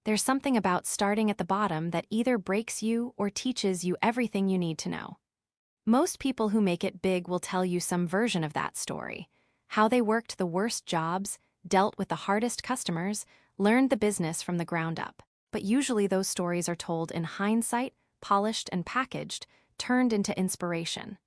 There's something about starting at the bottom that either breaks you or teaches you everything you need to know. Most people who make it big will tell you some version of that story. How they worked the worst jobs, dealt with the hardest customers, learned the business from the ground up. But usually those stories are told in hindsight, polished and packaged, turned into inspiration.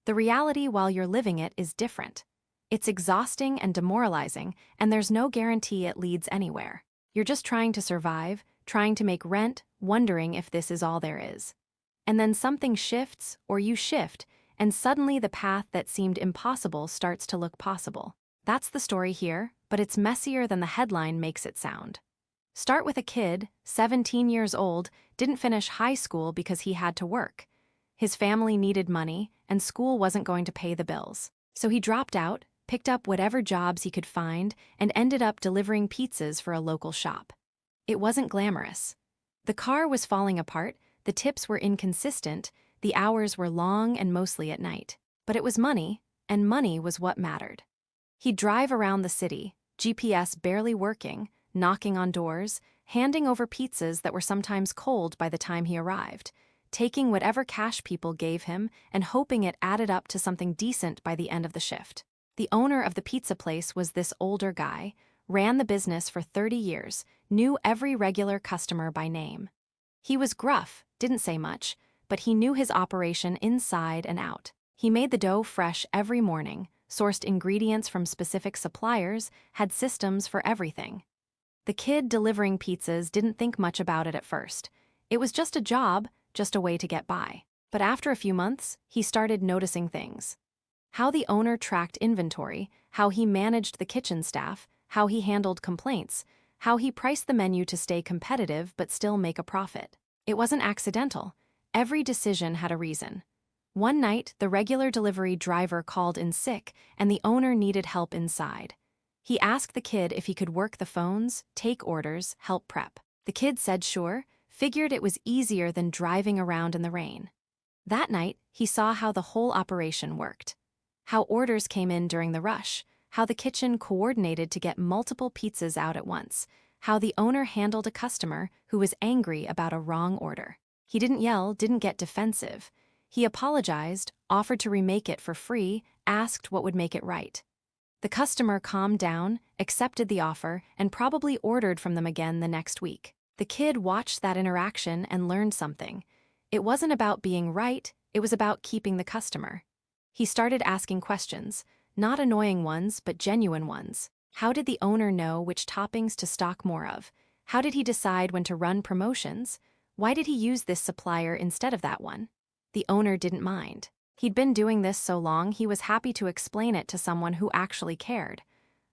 The reality while you're living it is different. It's exhausting and demoralizing, and there's no guarantee it leads anywhere. You're just trying to survive, trying to make rent, wondering if this is all there is. And then something shifts, or you shift, and suddenly the path that seemed impossible starts to look possible. That's the story here, but it's messier than the headline makes it sound. Start with a kid, 17 years old, didn't finish high school because he had to work. His family needed money, and school wasn't going to pay the bills. So he dropped out, picked up whatever jobs he could find, and ended up delivering pizzas for a local shop. It wasn't glamorous. The car was falling apart, the tips were inconsistent, the hours were long and mostly at night. But it was money, and money was what mattered. He'd drive around the city, GPS barely working, knocking on doors, handing over pizzas that were sometimes cold by the time he arrived, taking whatever cash people gave him and hoping it added up to something decent by the end of the shift. The owner of the pizza place was this older guy, ran the business for 30 years, knew every regular customer by name. He was gruff, didn't say much, but he knew his operation inside and out. He made the dough fresh every morning, sourced ingredients from specific suppliers, had systems for everything. The kid delivering pizzas didn't think much about it at first. It was just a job, just a way to get by. But after a few months, he started noticing things. How the owner tracked inventory, how he managed the kitchen staff, how he handled complaints, how he priced the menu to stay competitive but still make a profit. It wasn't accidental. Every decision had a reason. One night, the regular delivery driver called in sick, and the owner needed help inside. He asked the kid if he could work the phones, take orders, help prep. The kid said sure, figured it was easier than driving around in the rain. That night, he saw how the whole operation worked. How orders came in during the rush, how the kitchen coordinated to get multiple pizzas out at once, how the owner handled a customer who was angry about a wrong order. He didn't yell, didn't get defensive. He apologized, offered to remake it for free, asked what would make it right. The customer calmed down, accepted the offer, and probably ordered from them again the next week. The kid watched that interaction and learned something. It wasn't about being right, it was about keeping the customer. He started asking questions, not annoying ones, but genuine ones. How did the owner know which toppings to stock more of? How did he decide when to run promotions? Why did he use this supplier instead of that one? The owner didn't mind. He'd been doing this so long he was happy to explain it to someone who actually cared.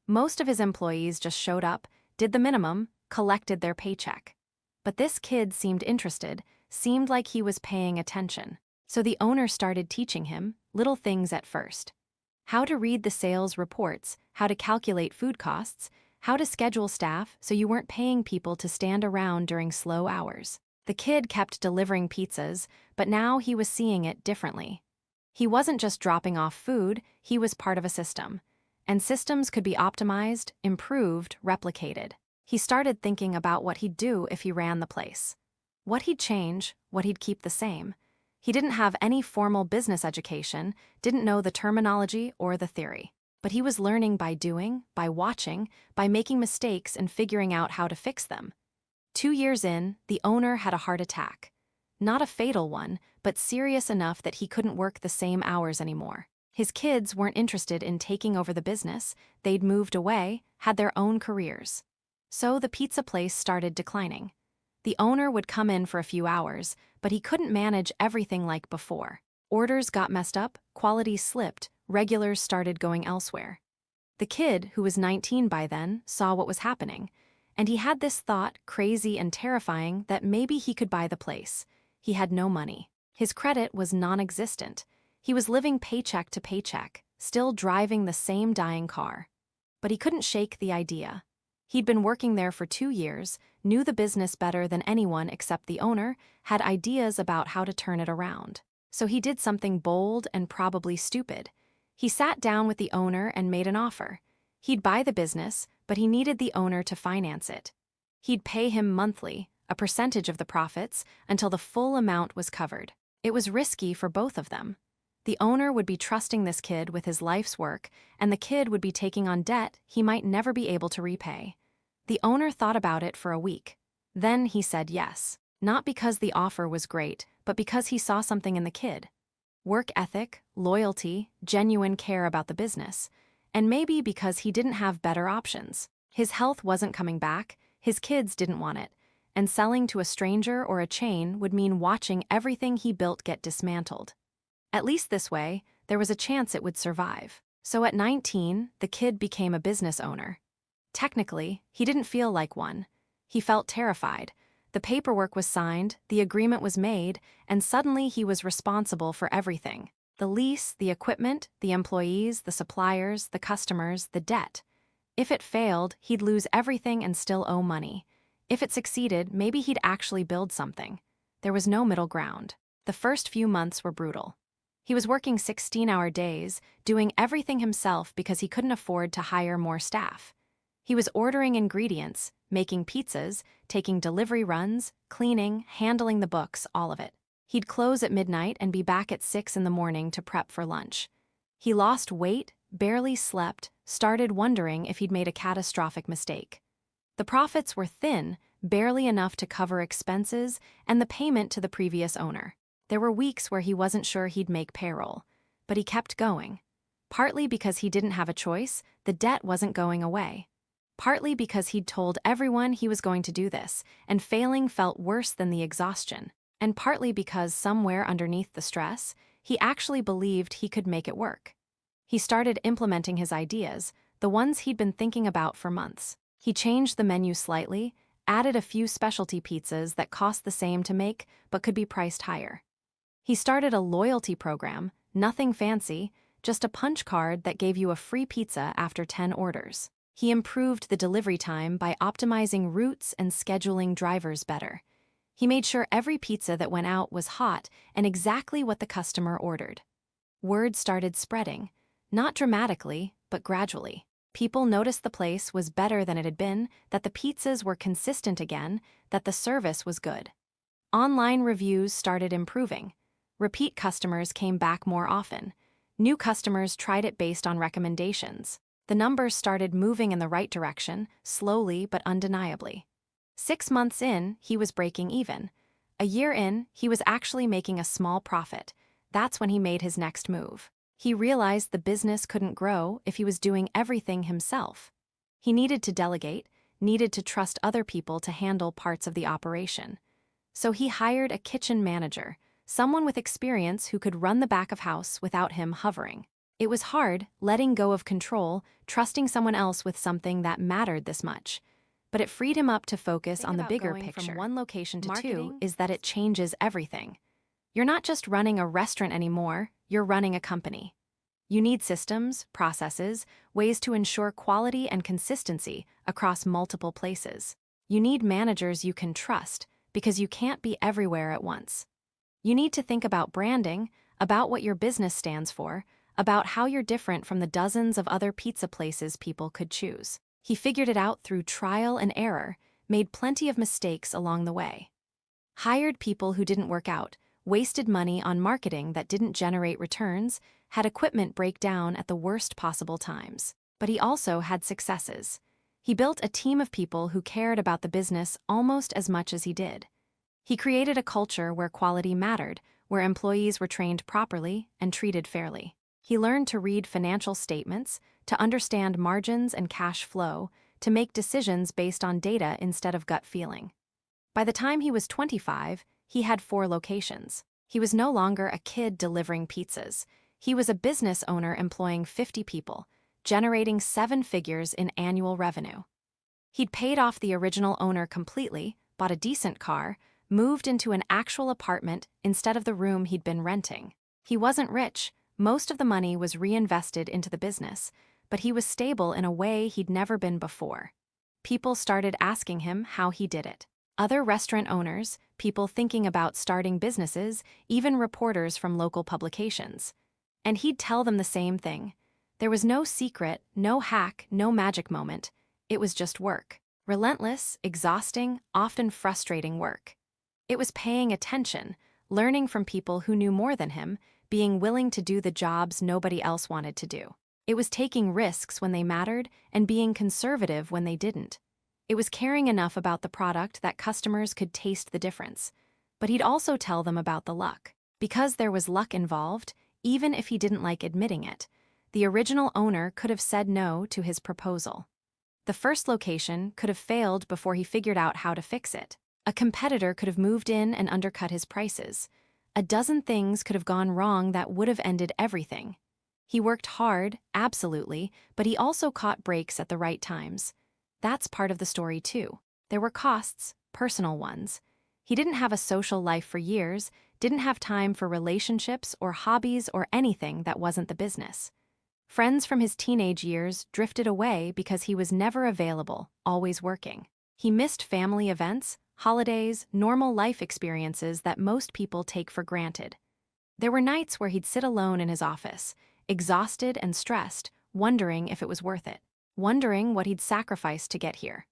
Most of his employees just showed up, did the minimum, collected their paycheck. But this kid seemed interested, seemed like he was paying attention. So the owner started teaching him, little things at first. How to read the sales reports, how to calculate food costs, how to schedule staff so you weren't paying people to stand around during slow hours. The kid kept delivering pizzas, but now he was seeing it differently. He wasn't just dropping off food, he was part of a system. And systems could be optimized, improved, replicated. He started thinking about what he'd do if he ran the place. What he'd change, what he'd keep the same. He didn't have any formal business education, didn't know the terminology or the theory. But he was learning by doing, by watching, by making mistakes and figuring out how to fix them. 2 years in, the owner had a heart attack. Not a fatal one, but serious enough that he couldn't work the same hours anymore. His kids weren't interested in taking over the business, they'd moved away, had their own careers. So the pizza place started declining. The owner would come in for a few hours, but he couldn't manage everything like before. Orders got messed up, quality slipped, regulars started going elsewhere. The kid, who was 19 by then, saw what was happening. And he had this thought, crazy and terrifying, that maybe he could buy the place. He had no money. His credit was non-existent. He was living paycheck to paycheck, still driving the same dying car. But he couldn't shake the idea. He'd been working there for 2 years, knew the business better than anyone except the owner, had ideas about how to turn it around. So he did something bold and probably stupid. He sat down with the owner and made an offer. He'd buy the business, but he needed the owner to finance it. He'd pay him monthly, a percentage of the profits, until the full amount was covered. It was risky for both of them. The owner would be trusting this kid with his life's work, and the kid would be taking on debt he might never be able to repay. The owner thought about it for a week. Then he said yes, not because the offer was great, but because he saw something in the kid. Work ethic, loyalty, genuine care about the business, and maybe because he didn't have better options. His health wasn't coming back, his kids didn't want it, and selling to a stranger or a chain would mean watching everything he built get dismantled. At least this way, there was a chance it would survive. So at 19, the kid became a business owner. Technically, he didn't feel like one. He felt terrified. The paperwork was signed, the agreement was made, and suddenly he was responsible for everything. The lease, the equipment, the employees, the suppliers, the customers, the debt. If it failed, he'd lose everything and still owe money. If it succeeded, maybe he'd actually build something. There was no middle ground. The first few months were brutal. He was working 16-hour days, doing everything himself because he couldn't afford to hire more staff. He was ordering ingredients, making pizzas, taking delivery runs, cleaning, handling the books, all of it. He'd close at midnight and be back at 6 in the morning to prep for lunch. He lost weight, barely slept, started wondering if he'd made a catastrophic mistake. The profits were thin, barely enough to cover expenses and the payment to the previous owner. There were weeks where he wasn't sure he'd make payroll, but he kept going. Partly because he didn't have a choice, the debt wasn't going away. Partly because he'd told everyone he was going to do this, and failing felt worse than the exhaustion. And partly because somewhere underneath the stress, he actually believed he could make it work. He started implementing his ideas, the ones he'd been thinking about for months. He changed the menu slightly, added a few specialty pizzas that cost the same to make but could be priced higher. He started a loyalty program, nothing fancy, just a punch card that gave you a free pizza after 10 orders. He improved the delivery time by optimizing routes and scheduling drivers better. He made sure every pizza that went out was hot and exactly what the customer ordered. Word started spreading, not dramatically, but gradually. People noticed the place was better than it had been, that the pizzas were consistent again, that the service was good. Online reviews started improving. Repeat customers came back more often. New customers tried it based on recommendations. The numbers started moving in the right direction, slowly but undeniably. 6 months in, he was breaking even. A year in, he was actually making a small profit. That's when he made his next move. He realized the business couldn't grow if he was doing everything himself. He needed to delegate, needed to trust other people to handle parts of the operation. So he hired a kitchen manager, someone with experience who could run the back of house without him hovering. It was hard, letting go of control, trusting someone else with something that mattered this much. But it freed him up to focus on the bigger picture. From one location to two is that it changes everything. You're not just running a restaurant anymore, you're running a company. You need systems, processes, ways to ensure quality and consistency across multiple places. You need managers you can trust, because you can't be everywhere at once. You need to think about branding, about what your business stands for, about how you're different from the dozens of other pizza places people could choose. He figured it out through trial and error, made plenty of mistakes along the way. Hired people who didn't work out, wasted money on marketing that didn't generate returns, had equipment break down at the worst possible times. But he also had successes. He built a team of people who cared about the business almost as much as he did. He created a culture where quality mattered, where employees were trained properly and treated fairly. He learned to read financial statements, to understand margins and cash flow, to make decisions based on data instead of gut feeling. By the time he was 25, he had 4 locations. He was no longer a kid delivering pizzas. He was a business owner employing 50 people, generating 7 figures in annual revenue. He'd paid off the original owner completely, bought a decent car, moved into an actual apartment instead of the room he'd been renting. He wasn't rich. Most of the money was reinvested into the business, but he was stable in a way he'd never been before. People started asking him how he did it. Other restaurant owners, people thinking about starting businesses, even reporters from local publications. And he'd tell them the same thing. There was no secret, no hack, no magic moment. It was just work. Relentless, exhausting, often frustrating work. It was paying attention, learning from people who knew more than him, being willing to do the jobs nobody else wanted to do. It was taking risks when they mattered and being conservative when they didn't. It was caring enough about the product that customers could taste the difference. But he'd also tell them about the luck. Because there was luck involved, even if he didn't like admitting it, the original owner could have said no to his proposal. The first location could have failed before he figured out how to fix it. A competitor could have moved in and undercut his prices. A dozen things could have gone wrong that would have ended everything. He worked hard, absolutely, but he also caught breaks at the right times. That's part of the story too. There were costs, personal ones. He didn't have a social life for years, didn't have time for relationships or hobbies or anything that wasn't the business. Friends from his teenage years drifted away because he was never available, always working. He missed family events, holidays, normal life experiences that most people take for granted. There were nights where he'd sit alone in his office, exhausted and stressed, wondering if it was worth it, wondering what he'd sacrificed to get here.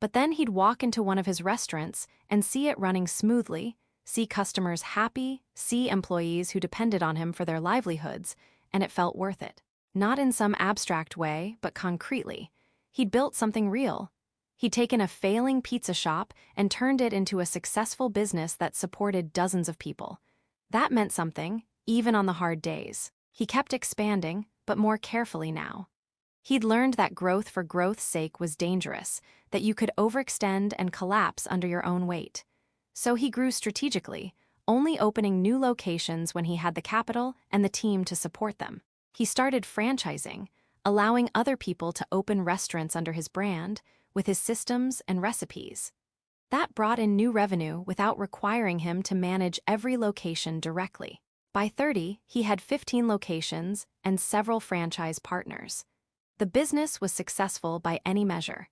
But then he'd walk into one of his restaurants and see it running smoothly, see customers happy, see employees who depended on him for their livelihoods, and it felt worth it. Not in some abstract way, but concretely. He'd built something real. He'd taken a failing pizza shop and turned it into a successful business that supported dozens of people. That meant something, even on the hard days. He kept expanding, but more carefully now. He'd learned that growth for growth's sake was dangerous, that you could overextend and collapse under your own weight. So he grew strategically, only opening new locations when he had the capital and the team to support them. He started franchising, allowing other people to open restaurants under his brand, with his systems and recipes. That brought in new revenue without requiring him to manage every location directly. By 30, he had 15 locations and several franchise partners. The business was successful by any measure.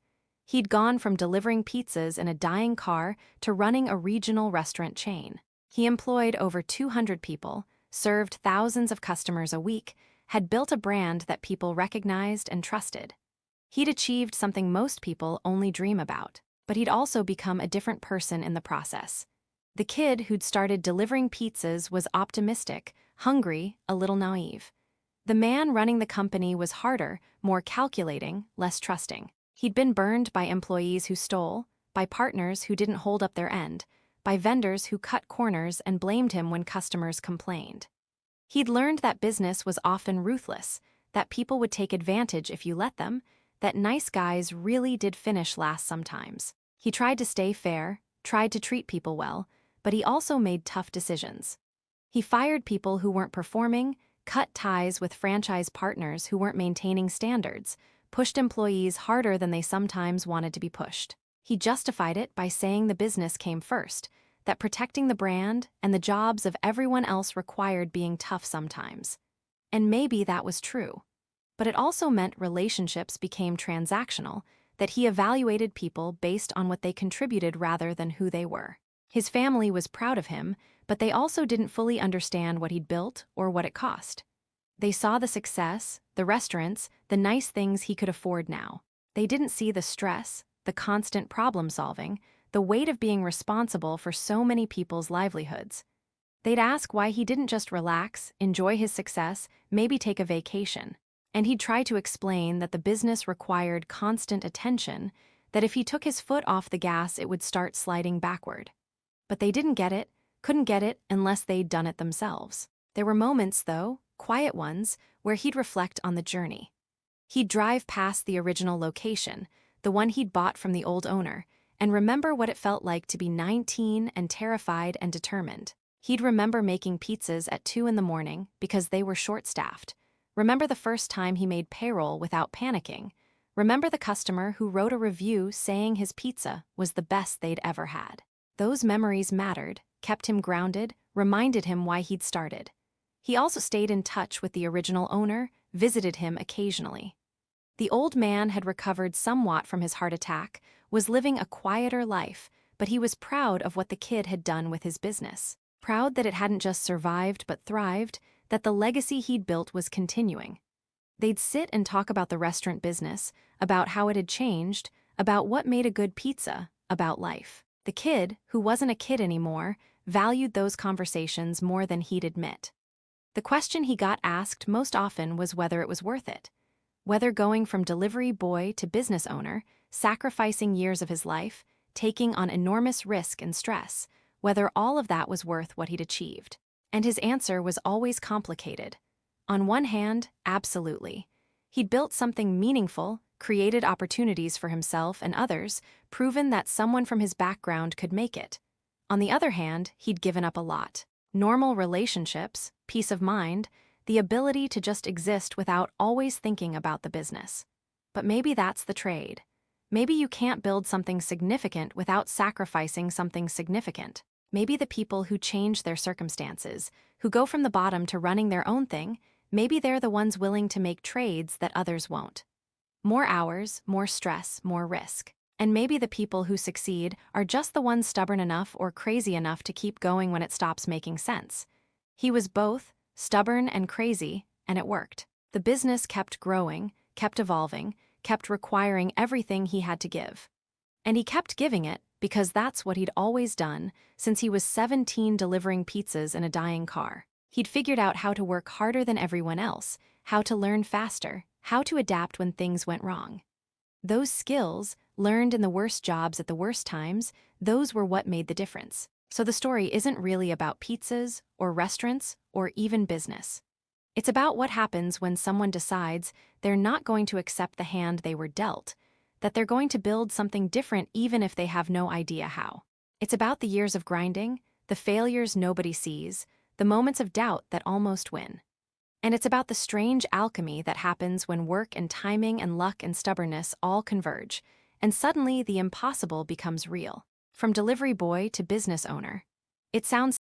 He'd gone from delivering pizzas in a dying car to running a regional restaurant chain. He employed over 200 people, served thousands of customers a week, had built a brand that people recognized and trusted. He'd achieved something most people only dream about, but he'd also become a different person in the process. The kid who'd started delivering pizzas was optimistic, hungry, a little naive. The man running the company was harder, more calculating, less trusting. He'd been burned by employees who stole, by partners who didn't hold up their end, by vendors who cut corners and blamed him when customers complained. He'd learned that business was often ruthless, that people would take advantage if you let them, that nice guys really did finish last sometimes. He tried to stay fair, tried to treat people well, but he also made tough decisions. He fired people who weren't performing, cut ties with franchise partners who weren't maintaining standards, pushed employees harder than they sometimes wanted to be pushed. He justified it by saying the business came first, that protecting the brand and the jobs of everyone else required being tough sometimes. And maybe that was true. But it also meant relationships became transactional, that he evaluated people based on what they contributed rather than who they were. His family was proud of him, but they also didn't fully understand what he'd built or what it cost. They saw the success, the restaurants, the nice things he could afford now. They didn't see the stress, the constant problem-solving, the weight of being responsible for so many people's livelihoods. They'd ask why he didn't just relax, enjoy his success, maybe take a vacation. And he'd try to explain that the business required constant attention, that if he took his foot off the gas it would start sliding backward. But they didn't get it, couldn't get it unless they'd done it themselves. There were moments, though, quiet ones, where he'd reflect on the journey. He'd drive past the original location, the one he'd bought from the old owner, and remember what it felt like to be 19 and terrified and determined. He'd remember making pizzas at 2 in the morning because they were short-staffed. Remember the first time he made payroll without panicking. Remember the customer who wrote a review saying his pizza was the best they'd ever had. Those memories mattered, kept him grounded, reminded him why he'd started. He also stayed in touch with the original owner, visited him occasionally. The old man had recovered somewhat from his heart attack, was living a quieter life, but he was proud of what the kid had done with his business. Proud that it hadn't just survived but thrived, that the legacy he'd built was continuing. They'd sit and talk about the restaurant business, about how it had changed, about what made a good pizza, about life. The kid, who wasn't a kid anymore, valued those conversations more than he'd admit. The question he got asked most often was whether it was worth it. Whether going from delivery boy to business owner, sacrificing years of his life, taking on enormous risk and stress, whether all of that was worth what he'd achieved. And his answer was always complicated. On one hand, absolutely. He'd built something meaningful, created opportunities for himself and others, proven that someone from his background could make it. On the other hand, he'd given up a lot. Normal relationships, peace of mind, the ability to just exist without always thinking about the business. But maybe that's the trade. Maybe you can't build something significant without sacrificing something significant. Maybe the people who change their circumstances, who go from the bottom to running their own thing, maybe they're the ones willing to make trades that others won't. More hours, more stress, more risk. And maybe the people who succeed are just the ones stubborn enough or crazy enough to keep going when it stops making sense. He was both, stubborn and crazy, and it worked. The business kept growing, kept evolving, kept requiring everything he had to give. And he kept giving it because that's what he'd always done since he was 17 delivering pizzas in a dying car. He'd figured out how to work harder than everyone else, how to learn faster, how to adapt when things went wrong. Those skills, learned in the worst jobs at the worst times, those were what made the difference. So the story isn't really about pizzas, or restaurants, or even business. It's about what happens when someone decides they're not going to accept the hand they were dealt, that they're going to build something different even if they have no idea how. It's about the years of grinding, the failures nobody sees, the moments of doubt that almost win. And it's about the strange alchemy that happens when work and timing and luck and stubbornness all converge, and suddenly the impossible becomes real. From delivery boy to business owner. It sounds